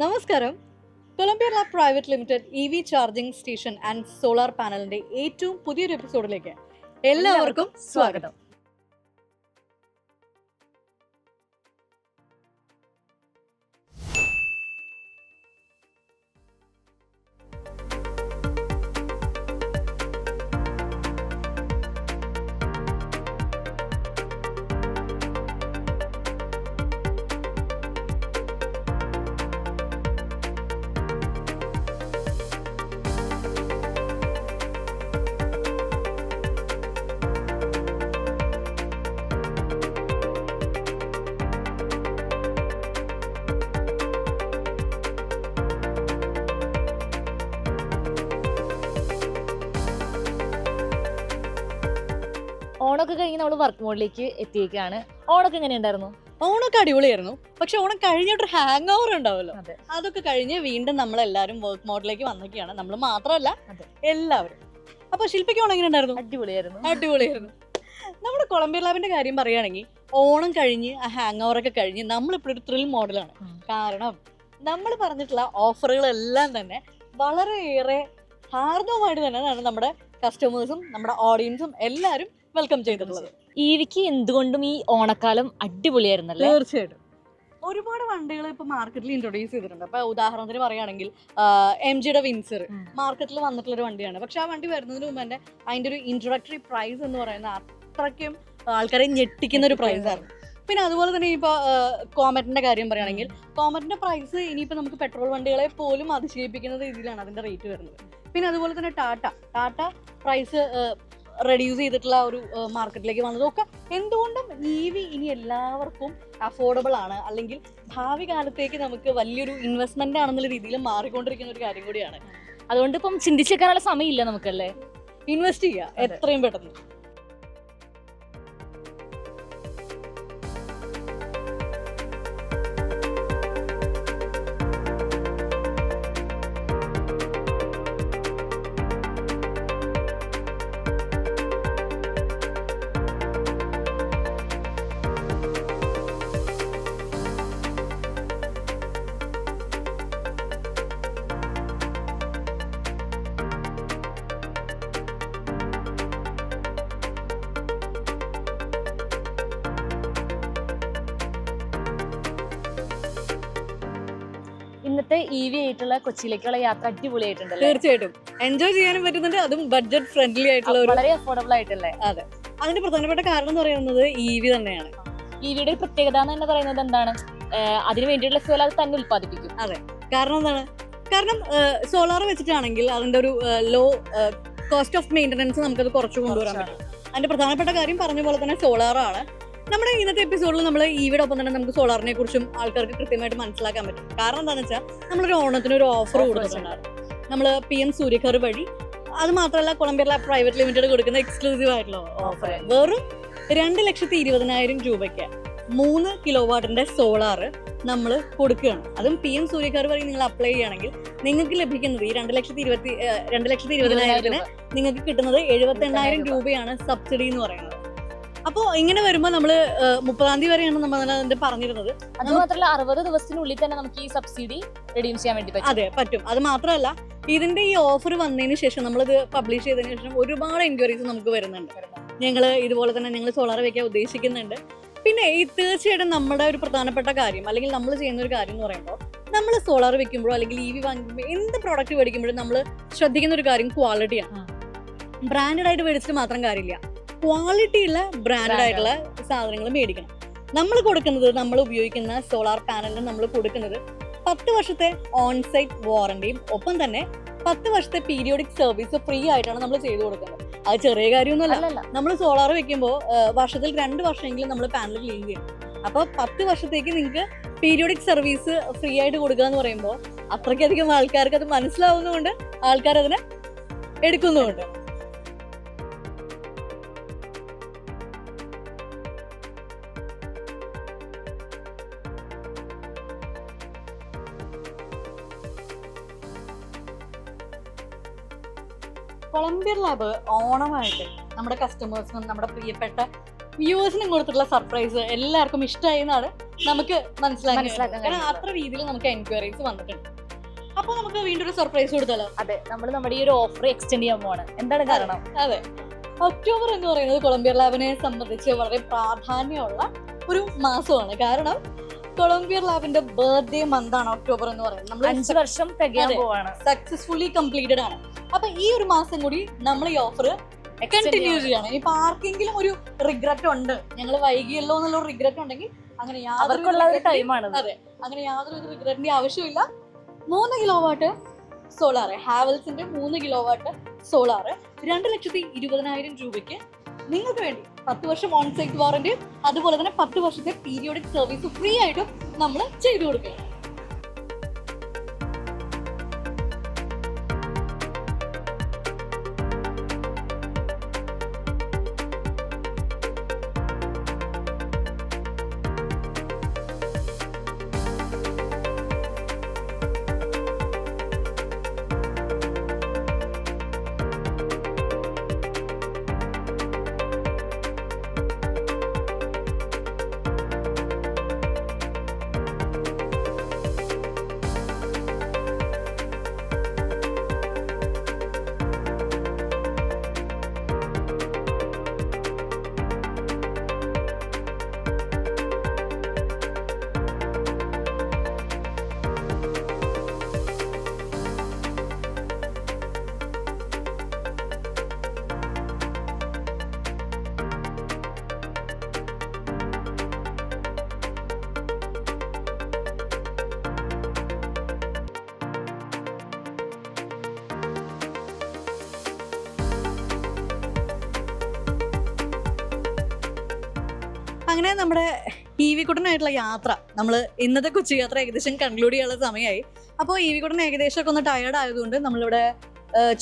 നമസ്കാരം. Columbia lab private limited EV charging station and solar പാനലിന്റെ ഏറ്റവും പുതിയൊരു എപ്പിസോഡിലേക്ക് എല്ലാവർക്കും സ്വാഗതം. ഓണൊക്കെ കഴിഞ്ഞ് നമ്മൾ വർക്ക് മോഡിലേക്ക് എത്തിയേക്കാണ്. ഓണൊക്കെ എങ്ങനെയുണ്ടായിരുന്നു? ഓണൊക്കെ അടിപൊളിയായിരുന്നു. പക്ഷെ ഓണം കഴിഞ്ഞിട്ടൊരു ഹാങ് ഓവർ ഉണ്ടാവുമല്ലോ, അതെ. അതൊക്കെ കഴിഞ്ഞ് വീണ്ടും നമ്മളെല്ലാരും വർക്ക് മോഡിലേക്ക് വന്നൊക്കെയാണ്. നമ്മൾ മാത്രമല്ല, അതെ. എല്ലാവരും. അപ്പൊ ശില്പിക്ക് ഓണം എങ്ങനെ ഉണ്ടായിരുന്നു? അടിപൊളിയായിരുന്നു. നമ്മുടെ കൊളംബിയ ലാബിന്റെ കാര്യം പറയുകയാണെങ്കിൽ ഓണം കഴിഞ്ഞ് ആ ഹാങ് ഓവർ ഒക്കെ കഴിഞ്ഞ് നമ്മളിപ്പോഴൊരു ത്രിൽ മോഡലാണ്. കാരണം നമ്മൾ പറഞ്ഞിട്ടുള്ള ഓഫറുകളെല്ലാം തന്നെ വളരെയേറെ ഹാർദവമായിട്ട് തന്നെയാണ് നമ്മുടെ കസ്റ്റമേഴ്സും നമ്മുടെ ഓഡിയൻസും എല്ലാവരും വെൽക്കം ചെയ്തിട്ടുള്ളത്. ഈവിക്ക് എന്തുകൊണ്ടും ഈ ഓണക്കാലം അടിപൊളിയായിരുന്നല്ലേ? തീർച്ചയായിട്ടും ഒരുപാട് വണ്ടികൾ ഇപ്പൊ മാർക്കറ്റിൽ ഇൻട്രൊഡ്യൂസ് ചെയ്തിട്ടുണ്ട്. അപ്പൊ ഉദാഹരണത്തിന് പറയുകയാണെങ്കിൽ MGയുടെ വിൻസർ മാർക്കറ്റിൽ വന്നിട്ടുള്ള ഒരു വണ്ടിയാണ്. പക്ഷെ ആ വണ്ടി വരുന്നതിന് മുമ്പ് തന്നെ അതിന്റെ ഒരു ഇൻട്രൊഡക്ടറി പ്രൈസ് എന്ന് പറയുന്ന അത്രയ്ക്കും ആൾക്കാരെ ഞെട്ടിക്കുന്ന ഒരു പ്രൈസ് ആയിരുന്നു. പിന്നെ അതുപോലെ തന്നെ ഇപ്പൊ കോമറ്റിന്റെ കാര്യം പറയുകയാണെങ്കിൽ കോമറ്റിന്റെ പ്രൈസ് ഇനിയിപ്പോ നമുക്ക് പെട്രോൾ വണ്ടികളെ പോലും അതിശയിപ്പിക്കുന്ന രീതിയിലാണ് അതിന്റെ റേറ്റ് വരുന്നത്. പിന്നെ അതുപോലെ തന്നെ ടാറ്റ പ്രൈസ് റെഡ്യൂസ് ചെയ്തിട്ടുള്ള ഒരു മാർക്കറ്റിലേക്ക് വന്നതൊക്കെ എന്തുകൊണ്ടും EV ഇനി എല്ലാവർക്കും അഫോർഡബിൾ ആണ്, അല്ലെങ്കിൽ ഭാവി കാലത്തേക്ക് നമുക്ക് വലിയൊരു ഇൻവെസ്റ്റ്മെന്റ് ആണെന്നുള്ള രീതിയിൽ മാറിക്കൊണ്ടിരിക്കുന്ന ഒരു കാര്യം കൂടിയാണ്. അതുകൊണ്ട് ഇപ്പം ചിന്തിച്ചേക്കാനുള്ള സമയമില്ല നമുക്കല്ലേ, ഇൻവെസ്റ്റ് ചെയ്യുക എത്രയും പെട്ടെന്ന്. ഇന്നത്തെ EV ആയിട്ടുള്ള കൊച്ചിയിലേക്കുള്ള യാത്ര അടിപൊളിയായിട്ടുണ്ടല്ലേ? തീർച്ചയായിട്ടും എൻജോയ് ചെയ്യാനും പറ്റുന്നുണ്ട്, അതും ബഡ്ജറ്റ് ഫ്രണ്ട്ലി ആയിട്ടുള്ള ഒരു. വളരെ അഫോർഡബിൾ ആയിട്ടല്ലേ? അതെ, അതിന്റെ പ്രധാനപ്പെട്ട കാരണം എന്ന് പറയുന്നത് EV തന്നെയാണ്. EVയുടെ ഒരു പ്രത്യേകത എന്ന് പറയുന്നത് എന്താണ്? അതിന് വേണ്ടിയിട്ടുള്ള ഫ്യൂൽ അത് തന്നെ ഉത്പാദിപ്പിക്കും. അതെ, കാരണം എന്താണ്? കാരണം സോളാർ വെച്ചിട്ടാണെങ്കിൽ അതിന്റെ ഒരു ലോ കോസ്റ്റ് ഓഫ് മെയിൻ്റനൻസ് നമുക്കത് കുറച്ച് കൊണ്ടുവരാൻ പറ്റും. അതിന്റെ പ്രധാനപ്പെട്ട കാര്യം പറഞ്ഞ പോലെ തന്നെ സോളാറാണ്. നമ്മുടെ ഇന്നത്തെ എപ്പിസോഡിൽ നമ്മൾ EVയുടെ ഒപ്പം തന്നെ നമുക്ക് സോളാറിനെ കുറിച്ചും ആൾക്കാർക്ക് കൃത്യമായിട്ട് മനസ്സിലാക്കാൻ പറ്റും. കാരണം എന്താണെന്ന് വെച്ചാൽ നമ്മളൊരു ഓണത്തിന് ഒരു ഓഫർ കൊടുത്തിട്ടുണ്ടായിരുന്നു. നമ്മൾ PM സൂര്യഘർ വഴി, അത് മാത്രമല്ല കൊളംബിയ ലാബ് പ്രൈവറ്റ് ലിമിറ്റഡ് കൊടുക്കുന്ന എക്സ്ക്ലൂസീവ് ആയിട്ടുള്ള ഓഫർ വെറും 2,20,000 രൂപയ്ക്ക് 3 കിലോവാട്ടിന്റെ സോളാർ നമ്മൾ കൊടുക്കുകയാണ്. അതും PM സൂര്യഘർ വഴി നിങ്ങൾ അപ്ലൈ ചെയ്യുകയാണെങ്കിൽ നിങ്ങൾക്ക് ലഭിക്കുന്നത് ഈ 2,20,000 നിങ്ങൾക്ക് കിട്ടുന്നത് 78,000 രൂപയാണ് സബ്സിഡി എന്ന് പറയുന്നത്. അപ്പോൾ ഇങ്ങനെ വരുമ്പോൾ നമ്മൾ 30-ാം തീയതി വരെയാണ് നമ്മൾ അതിന്റെ പറഞ്ഞിരുന്നത്. അത് മാത്രമല്ല 60 ദിവസത്തിനുള്ളിൽ തന്നെ നമുക്ക് ഈ സബ്സിഡി റിഡീം ചെയ്യാൻ വേണ്ടി പറ്റും. അതെ, പറ്റും. അത് മാത്രമല്ല ഇതിന്റെ ഈ ഓഫർ വന്നതിന് ശേഷം നമ്മളിത് പബ്ലിഷ് ചെയ്തതിനു ശേഷം ഒരുപാട് എൻക്വയറീസ് നമുക്ക് വരുന്നുണ്ട്. ഞങ്ങൾ ഇതുപോലെ തന്നെ ഞങ്ങൾ സോളാർ വെക്കാൻ ഉദ്ദേശിക്കുന്നുണ്ട്. പിന്നെ ഈ തീർച്ചയായിട്ടും നമ്മുടെ ഒരു പ്രധാനപ്പെട്ട കാര്യം, അല്ലെങ്കിൽ നമ്മൾ ചെയ്യുന്ന ഒരു കാര്യം എന്ന് പറയുമ്പോൾ, നമ്മൾ സോളാർ വെക്കുമ്പോഴോ അല്ലെങ്കിൽ EV വാങ്ങിക്കുമ്പോൾ എന്ത് പ്രോഡക്റ്റ് മേടിക്കുമ്പോഴും നമ്മൾ ശ്രദ്ധിക്കുന്ന ഒരു കാര്യം ക്വാളിറ്റിയാണ്. ബ്രാൻഡഡ് ആയിട്ട് മേടിച്ചിട്ട് മാത്രം കാര്യമില്ല, ക്വാളിറ്റി ഉള്ള ബ്രാൻഡഡ് ആയിട്ടുള്ള സാധനങ്ങൾ മേടിക്കണം. നമ്മൾ കൊടുക്കുന്നത്, നമ്മൾ ഉപയോഗിക്കുന്ന സോളാർ പാനലിന് നമ്മൾ കൊടുക്കുന്നത് 10 വർഷത്തെ ഓൺസൈറ്റ് വാറണ്ടിയും ഒപ്പം തന്നെ 10 വർഷത്തെ പീരിയോഡിക് സർവീസ് ഫ്രീ ആയിട്ടാണ് നമ്മൾ ചെയ്തു കൊടുക്കുന്നത്. അത് ചെറിയ കാര്യമൊന്നുമല്ല. നമ്മൾ സോളാർ വെക്കുമ്പോൾ വർഷത്തിൽ 2 വർഷമെങ്കിലും നമ്മൾ പാനൽ ക്ലീൻ ചെയ്യണം. അപ്പോൾ 10 വർഷത്തേക്ക് നിങ്ങൾക്ക് പീരിയോഡിക് സർവീസ് ഫ്രീ ആയിട്ട് കൊടുക്കുക എന്ന് പറയുമ്പോൾ അത്രയ്ക്കധികം ആൾക്കാർക്ക് അത് മനസ്സിലാവുന്നതുകൊണ്ട് ആൾക്കാർ അതിനെ എടുക്കുന്നുമുണ്ട്. കൊളംബിയ ലാബ് ഓണമായിട്ട് നമ്മുടെ കസ്റ്റമേഴ്സിനും നമ്മുടെ പ്രിയപ്പെട്ട വ്യൂവേഴ്സിനും കൊടുത്തിട്ടുള്ള സർപ്രൈസ് എല്ലാവർക്കും ഇഷ്ടമായി എന്നാണ് നമുക്ക് മനസ്സിലാക്കാൻ മനസ്സിലാക്കാൻ കാരണം അത്ര രീതിയിൽ നമുക്ക് എൻക്വയറീസ് വന്നിട്ടുണ്ട്. അപ്പൊ നമുക്ക് വീണ്ടും ഒരു സർപ്രൈസ് കൊടുത്താലോ? അതെ, നമ്മൾ നമ്മുടെ ഈ ഒരു ഓഫർ എക്സ്റ്റെൻഡ് ചെയ്യാൻ പോവാണ്. എന്താണ് കാരണം? അതെ, ഒക്ടോബർ എന്ന് പറയുന്നത് കൊളംബിയ ലാബിനെ സംബന്ധിച്ച് വളരെ പ്രാധാന്യമുള്ള ഒരു മാസമാണ്. കാരണം കൊളംബിയ ലാബിന്റെ ബർത്ത്ഡേ മന്താണ് ഒക്ടോബർ എന്ന് പറയുന്നത്. നമ്മൾ 5 വർഷം തികയാൻ പോവാണ്. സക്സസ്ഫുള്ളി കംപ്ലീറ്റഡ് ആണ്. അപ്പൊ ഈ ഒരു മാസം കൂടി നമ്മൾ ഈ ഓഫർ കണ്ടിന്യൂ ചെയ്യാണ്. ഇപ്പൊ ആർക്കെങ്കിലും ഒരു റിഗ്രറ്റ് ഉണ്ട്, ഞങ്ങൾ വൈകിയല്ലോ എന്നുള്ള ഒരു റിഗ്രറ്റ് ഉണ്ടെങ്കിൽ അങ്ങനെ അവർക്കുള്ള ഒരു ടൈമാണ്. അതെ, അങ്ങനെ യാതൊരു റിഗ്രറ്റിന്റെ ആവശ്യമില്ല. 3 കിലോവാട്ട് സോളാർ, ഹാവൽസിന്റെ 3 കിലോവാട്ട് സോളാർ 2,20,000 രൂപയ്ക്ക് നിങ്ങൾക്ക് വേണ്ടി 10 വർഷം ഓൺ സൈറ്റ് വാറന്റി, അതുപോലെ തന്നെ 10 വർഷത്തെ പീരിയോഡിക് സർവീസ് ഫ്രീ ആയിട്ടും നമ്മൾ ചെയ്തു കൊടുക്കുക. അങ്ങനെ നമ്മുടെ ഈവിക്കുട്ടനായിട്ടുള്ള യാത്ര, നമ്മൾ ഇന്നത്തെ കൊച്ചി യാത്ര ഏകദേശം കൺക്ലൂഡ് ചെയ്യാനുള്ള സമയമായി. അപ്പോൾ ഈവിക്കുട്ടൻ ഏകദേശമൊക്കെ ഒന്ന് ടയേർഡ് ആയതുകൊണ്ട് നമ്മളിവിടെ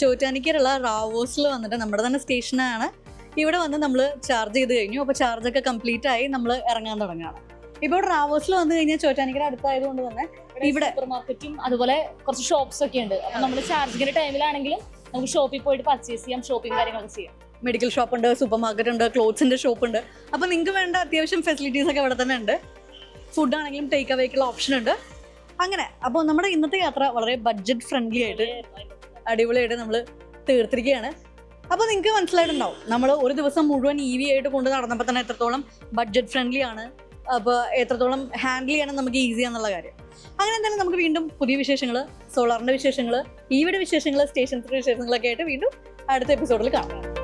ചോറ്റാനിക്കലുള്ള റാവോസിൽ വന്നിട്ട്, നമ്മുടെ തന്നെ സ്റ്റേഷനാണ്, ഇവിടെ വന്ന് നമ്മൾ ചാർജ് ചെയ്ത് കഴിഞ്ഞു. അപ്പോൾ ചാർജൊക്കെ കംപ്ലീറ്റ് ആയി നമ്മൾ ഇറങ്ങാൻ തുടങ്ങുകയാണ്. ഇപ്പോൾ ഇവിടെ റാവോസിൽ വന്നു കഴിഞ്ഞാൽ ചോറ്റാനിക്കര അടുത്തായതുകൊണ്ട് തന്നെ ഇവിടെ സൂപ്പർ മാർക്കറ്റും അതുപോലെ കുറച്ച് ഷോപ്സ് ഒക്കെ ഉണ്ട്. അപ്പൊ നമ്മൾ ചാർജിങ്ങിന്റെ ടൈമിലാണെങ്കിലും നമുക്ക് ഷോപ്പിൽ പോയിട്ട് പർച്ചേസ് ചെയ്യാം, ഷോപ്പിംഗ് കാര്യങ്ങളൊക്കെ ചെയ്യാം. മെഡിക്കൽ ഷോപ്പ് ഉണ്ട്, സൂപ്പർ മാർക്കറ്റ് ഉണ്ട്, ക്ലോത്ത്സിന്റെ ഷോപ്പ് ഉണ്ട്. അപ്പോൾ നിങ്ങൾക്ക് വേണ്ട അത്യാവശ്യം ഫെസിലിറ്റീസ് ഒക്കെ ഇവിടെ തന്നെ ഉണ്ട്. ഫുഡ് ആണെങ്കിലും ടേക്ക് അവേക്കുള്ള ഓപ്ഷൻ ഉണ്ട്. അങ്ങനെ അപ്പോൾ നമ്മുടെ ഇന്നത്തെ യാത്ര വളരെ ബഡ്ജറ്റ് ഫ്രണ്ട്ലി ആയിട്ട് അടിപൊളിയായിട്ട് നമ്മൾ തീർത്തിരിക്കുകയാണ്. അപ്പോൾ നിങ്ങൾക്ക് മനസ്സിലായിട്ടുണ്ടാവും നമ്മൾ ഒരു ദിവസം മുഴുവൻ EV ആയിട്ട് കൊണ്ട് നടന്നപ്പോൾ തന്നെ എത്രത്തോളം ബഡ്ജറ്റ് ഫ്രണ്ട്ലി ആണ്, അപ്പോൾ എത്രത്തോളം ഹാൻഡിൽ ചെയ്യാനും നമുക്ക് ഈസിയാന്നുള്ള കാര്യം. അങ്ങനെ തന്നെ നമുക്ക് വീണ്ടും പുതിയ വിശേഷങ്ങൾ, സോളാറിൻ്റെ വിശേഷങ്ങൾ, EVയുടെ വിശേഷങ്ങൾ, സ്റ്റേഷൻസിൻ്റെ വിശേഷങ്ങളൊക്കെ ആയിട്ട് വീണ്ടും അടുത്ത എപ്പിസോഡിൽ കാണാം.